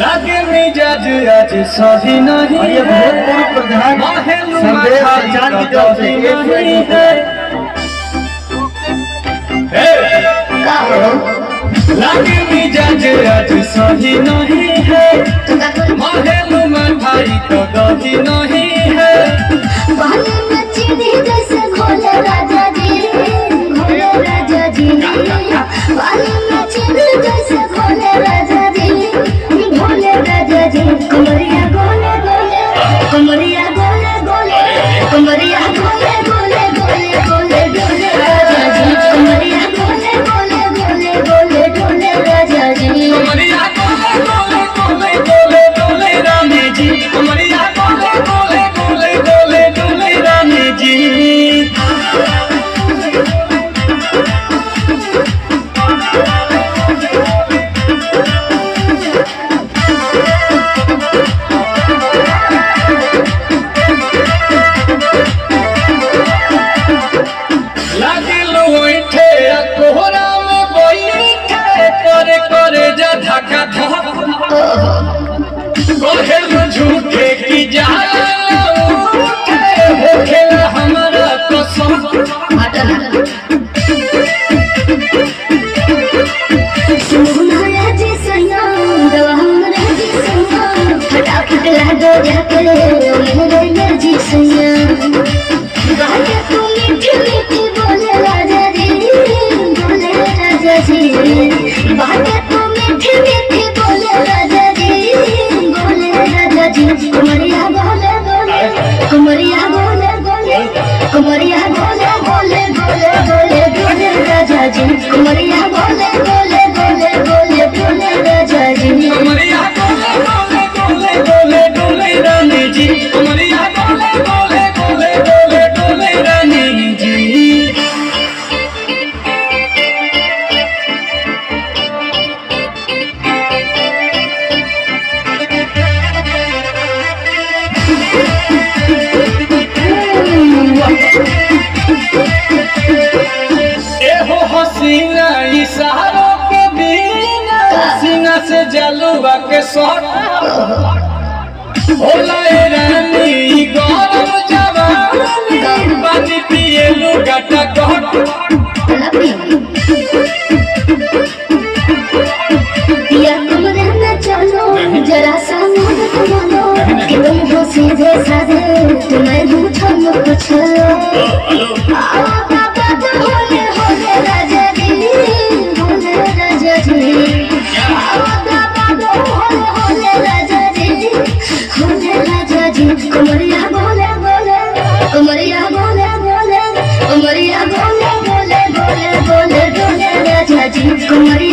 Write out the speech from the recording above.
लागे मिजाज आज सही नहीं और ये भोजपुर प्रधान संदेश जान की तरफ से लागे मिजाज आज सही नहीं है, महलू मिठाई तो दही नहीं है। बाली में चीनी जैसे घोले राजा जी, घोले राजा जी। बाली में चीनी जैसे घोले राजा जी, घोले राजा जी। कमरिया गोले गोले, कमरिया गोले गोले, कमरिया गोले गोले गोले गोले डोले राजा जी। कमरिया गोले गोले गोले गोले डोले राजा जी। कमरिया गोले गोले गोले गोले डोले रानी जी। कमरिया गोले गोले गोले गोले डोले रानी जी। झूठे की जाला खेला हमारा कसम। जी सैया दवा हमरा जी सैया, फटाफट ला दो जाके मेरे जी सैया। बात तू मीठी मीठी बोले राजा जी, बोले राजा जी। बात तू मीठी मीठी बोले राजा जी, बोले राजा जी। कमरिया बोले बोले, कमरिया बोले बोले, कमरिया बोले बोले बोले बोले बोले राजा जी। कमरिया बोले बोले बोले बोले बोले राजा जी। कमरिया गोले गोले गोले गोले डोले रानी जी। कमरिया गोले गोले गोले गोले डोले रानी जी। एहो हसीना इशारों के बिना, सीना से जलवा के शॉट होला ए रानी गरम जवानी, पानी पिए लुगाटा घट। या कमरे में चलो जरा सा मदद मानो, कि तुम हो सीधे साधे तुम्हें पूछो न पूछो। आओ बाबा तो होले होले राजा जी, होले राजा जी। आओ बाबा तो होले होले राजा जी, होले राजा जी। कमरिया बोले बोले, कमरिया बोले बोले, कमरिया बोले बोले बोले बोले डोले राजा जी। कमरिया